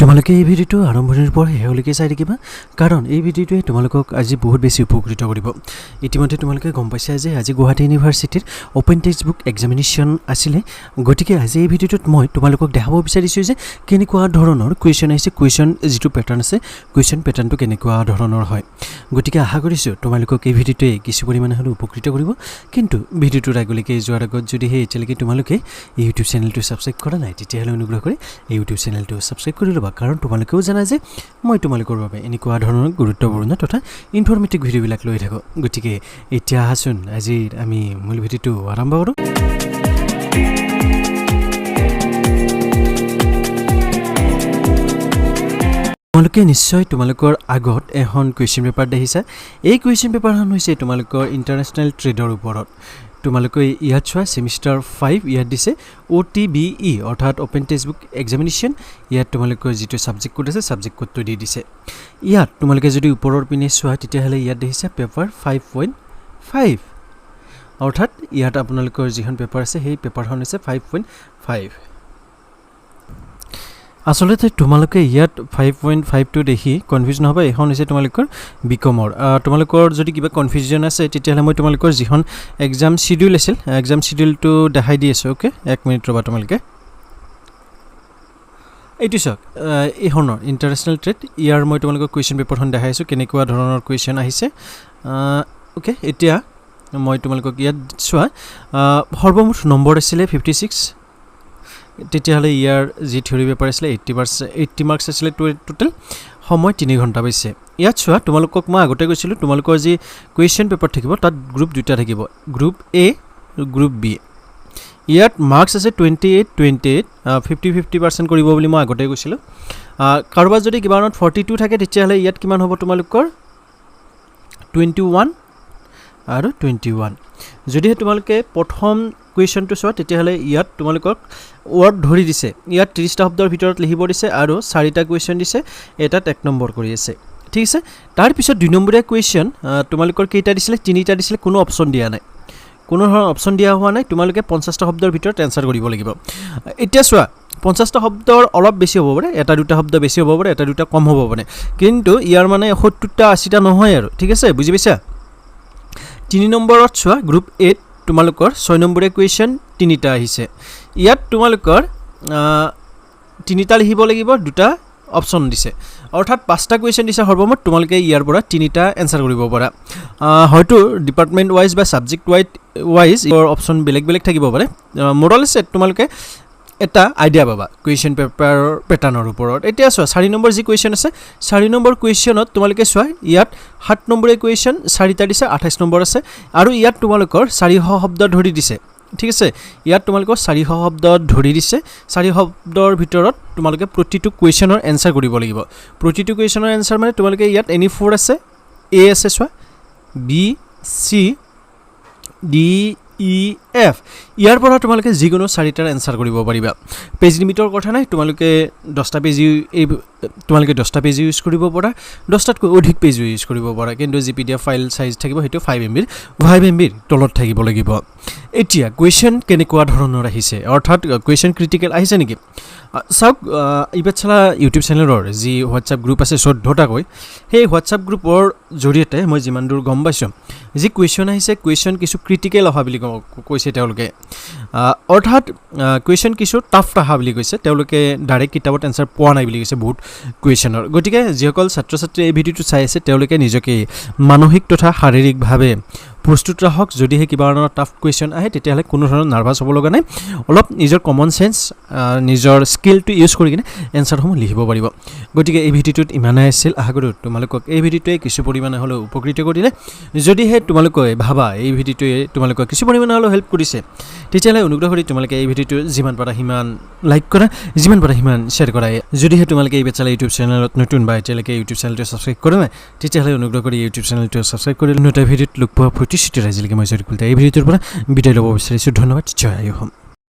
তোমালোকে এই ভিডিওটো আৰম্ভণিৰ পৰা শেষলৈকে চাই থাকিবা কাৰণ এই ভিডিওটোৱে তোমালোকক আজি বহুত বেছি উপকৃত কৰিব। ইতিমধ্যে তোমালোকে গম পাইছা যে আজি গুৱাহাটী ইউনিভাৰ্চিটিৰ ওপেন টেক্সটবুক এক্সামিনেশ্যন আছিলে। গতিকে আজি এই ভিডিওটোত মই তোমালোকক দেখাব বিচাৰিছোঁ যে কেনেকুৱা ধৰণৰ কুৱেশ্যন আহিছে, কুৱেশ্যন যিটো পেটাৰ্ণ আছে কুৱেশ্যন পেটাৰ্ণটো কেনেকুৱা ধৰণৰ হয়। গতিকে আশা কৰিছোঁ তোমালোকক এই ভিডিওটোৱে কিছু পৰিমাণে হ'লেও উপকৃত কৰিব। কিন্তু ভিডিওটোৰ আগলৈকে যোৱাৰ আগত যদিহে এতিয়ালৈকে তোমালোকে ইউটিউব চেনেলটো ছাবস্ক্ৰাইব কৰা নাই তেতিয়াহ'লে অনুগ্ৰহ কৰি এই ইউটিউব চেনেলটো ছাবস্ক্ৰাইব কৰি ল'বা কাৰণ তোমালোকেও জানা যে মই তোমালোকৰ বাবে এনেকুৱা ধৰণৰ গুৰুত্বপূৰ্ণ তথা ইনফৰ্মেটিভ ভিডিঅ'বিলাক লৈ থাকোঁ। গতিকে এতিয়া আহাচোন আজিৰ আমি মূল ভিডিঅ'টো আৰম্ভ কৰোঁ। তোমালোকে নিশ্চয় তোমালোকৰ আগত এখন কুৱেশ্যন পেপাৰ দেখিছা। এই কুৱেশ্যন পেপাৰখন হৈছে তোমালোকৰ ইণ্টাৰনেশ্যনেল ট্ৰেডৰ ওপৰত। তোমালোকে ইয়াত চোৱা ছেমিষ্টাৰ 5 ইয়াত দিছে OTBE অৰ্থাৎ ওপেন টেক্সটবুক এক্সামিনেশ্যন। ইয়াত তোমালোকৰ যিটো ছাবজেক্ট কোড আছে ছাবজেক্ট কোডটো দি দিছে। ইয়াত তোমালোকে যদি ওপৰৰ পিনে চোৱা তেতিয়াহ'লে ইয়াত দেখিছে পেপাৰ 5.5 অৰ্থাৎ ইয়াত আপোনালোকৰ যিখন পেপাৰ আছে সেই পেপাৰখন হৈছে 5.5। আচলতে তোমালোকে ইয়াত 5.5টো দেখি কনফিউজ নহ'বা, এখন হৈছে তোমালোকৰ বিকমৰ। তোমালোকৰ যদি কিবা কনফিউজন আছে তেতিয়াহ'লে মই তোমালোকৰ যিখন এক্সাম শিডিউল আছিল এক্সাম শিডিউলটো দেখাই দি আছোঁ। অ'কে, 1 মিনিট ৰ'বা। তোমালোকে এইটো চাওক, এইখনৰ ইণ্টাৰনেশ্যনেল ট্ৰেড ইয়াৰ মই তোমালোকৰ কুৱেশ্যন পেপাৰখন দেখাই আছোঁ কেনেকুৱা ধৰণৰ কুৱেশ্যন আহিছে। অ'কে, এতিয়া মই তোমালোকক ইয়াত চোৱা সৰ্বমুঠ নম্বৰ আছিলে 56। তেতিয়াহ'লে ইয়াৰ যি থিয়ৰী পেপাৰ আছিলে 80 মাৰ্কছ আছিলে টোটেল। সময় 3 ঘণ্টা পাইছে। ইয়াত চোৱা তোমালোকক মই আগতে কৈছিলোঁ তোমালোকৰ যি কুৱেশ্যন পেপাৰ থাকিব তাত গ্ৰুপ দুটা থাকিব, গ্ৰুপ A গ্ৰুপ B। ইয়াত মাৰ্কছ আছে 28 50% কৰিব বুলি মই আগতে কৈছিলোঁ। কাৰোবাৰ যদি কিবা 42 থাকে তেতিয়াহ'লে ইয়াত কিমান হ'ব তোমালোকৰ 21 আৰু 21। যদিহে তোমালোকে প্ৰথম কুৱেশ্যনটো চোৱা তেতিয়াহ'লে ইয়াত তোমালোকক ৱৰ্ড ধৰি দিছে। ইয়াত 30টা শব্দৰ ভিতৰত লিখিব দিছে আৰু 4টা কুৱেশ্যন দিছে, এটাত 1 নম্বৰ কৰি আছে। ঠিক আছে, তাৰপিছত 2 নম্বৰীয়া কুৱেশ্যন তোমালোকৰ কেইটা দিছিলে? 3টা দিছিলে, কোনো অপশ্যন দিয়া নাই, কোনো ধৰণৰ অপশ্যন দিয়া হোৱা নাই। তোমালোকে 50টা শব্দৰ ভিতৰত এনচাৰ কৰিব লাগিব। এতিয়া চোৱা 50টা শব্দৰ অলপ বেছি হ'ব পাৰে, 1-2টা শব্দ বেছি হ'ব পাৰে, 1-2টা কম হ'ব পাৰে, কিন্তু ইয়াৰ মানে 70টা 80টা নহয় আৰু। ঠিক আছে, বুজি পাইছা? 3 নম্বৰত চোৱা গ্ৰুপ A তোমালোকৰ 6 নম্বৰীয়া কুৱেশ্যন 3টা আহিছে। ইয়াত তোমালোকৰ 3টা লিখিব লাগিব, 2টা অপশ্যন দিছে, অৰ্থাৎ 5টা কুৱেশ্যন দিছে সৰ্বমুঠ। তোমালোকে ইয়াৰ পৰা 3টা এনচাৰ কৰিব পাৰা। হয়তো ডিপাৰ্টমেণ্ট ৱাইজ বা ছাবজেক্ট ৱাইজ ইয়াৰ অপশ্যন বেলেগ বেলেগ থাকিব পাৰে। মোৰলেছ তোমালোকে এটা আইডিয়া পাবা কুৱেশ্যন পেপাৰৰ পেটাৰ্ণৰ ওপৰত। এতিয়া চোৱা 4 নম্বৰ যি কুৱেশ্যন আছে 4 নম্বৰ কুৱেশ্যনত তোমালোকে চোৱা ইয়াত 7 নম্বৰীয়া কুৱেশ্যন 4টা দিছে, 28 নম্বৰ আছে আৰু ইয়াত তোমালোকৰ 400 শব্দ ধৰি দিছে। ঠিক আছে, ইয়াত তোমালোকৰ 400 শব্দ ধৰি দিছে। 400 শব্দৰ ভিতৰত তোমালোকে প্ৰতিটো কুৱেশ্যনৰ এনচাৰ কৰিব লাগিব। প্ৰতিটো কুৱেশ্যনৰ এনচাৰ মানে তোমালোকে ইয়াত এনি 4 আছে, A আছে চোৱা, B C D E F, ইয়াৰ পৰা তোমালোকে যিকোনো 4টাৰ এনচাৰ কৰিব পাৰিবা। পেজ লিমিটৰ কথা নাই, তোমালোকে 10টা পেজ ইউজ কৰিব পাৰা, 10টাতকৈ অধিক পেজ ইউজ কৰিব পাৰা, কিন্তু যি PDF ফাইল চাইজ থাকিব সেইটো 5 MBৰ তলত থাকিব লাগিব। এতিয়া কুৱেশ্যন কেনেকুৱা ধৰণৰ আহিছে, অৰ্থাৎ কুৱেশ্যন ক্ৰিটিকেল আহিছে নেকি? চাওক, E-pathshala ইউটিউব চেনেলৰ যি হোৱাটছআপ গ্ৰুপ আছে 14টাকৈ, সেই হোৱাটছআপ গ্ৰুপৰ জৰিয়তে মই যিমান দূৰ গম পাইছোঁ যি কুৱেশ্যন আহিছে কুৱেশ্যন কিছু ক্ৰিটিকেল অহা বুলি কৈছে তেওঁলোকে, অৰ্থাৎ কুৱেশ্যন কিছু টাফ অহা বুলি কৈছে। তেওঁলোকে ডাইৰেক্ট কিতাপত এনচাৰ পোৱা নাই বুলি কৈছে বহুত কুৱেশ্যনৰ। গতিকে যিসকল ছাত্ৰ ছাত্ৰীয়ে এই ভিডিঅ'টো চাই আছে তেওঁলোকে নিজকে মানসিক তথা শাৰীৰিকভাৱে প্ৰস্তুত ৰাখক। যদিহে কিবা ধৰণৰ টাফ কুৱেশ্যন আহে তেতিয়াহ'লে কোনো ধৰণৰ নাৰ্ভাছ হ'ব লগা নাই, অলপ নিজৰ কমন চেঞ্চ নিজৰ স্কিলটো ইউজ কৰি কিনে এনচাৰসমূহ লিখিব পাৰিব। গতিকে এই ভিডিঅ'টোত ইমানেই আছিল। আশা কৰোঁ তোমালোকক এই ভিডিঅ'টোৱে কিছু পৰিমাণে হ'লেও উপকৃত কৰিলে। যদিহে তোমালোকে ভাবা এই ভিডিঅ'টোৱে তোমালোকক কিছু পৰিমাণে হ'লেও হেল্প কৰিছে তেতিয়াহ'লে অনুগ্ৰহ কৰি তোমালোকে এই ভিডিঅ'টো যিমান পাৰা সিমান লাইক কৰা, যিমান পাৰা সিমান শ্বেয়াৰ কৰা। যদিহে তোমালোকে E-pathshala ইউটিউব চেনেলত নতুন বা এতিয়ালৈকে ইউটিউব চেনেলটো ছাবস্ক্ৰাইব কৰা নাই তেতিয়াহ'লে অনুগ্ৰহ কৰি ইউটিউব চেনেলটো ছাবস্ক্ৰাইব কৰি নতুন ভিডিঅ'ত লগ পোৱা প্ৰতিশ্ৰুতি আজিলৈকে মই জয়কুলতা এই ভিডিঅ'টোৰ পৰা বিদায় ল'ব বিচাৰিছোঁ। ধন্যবাদ, জয় অসম।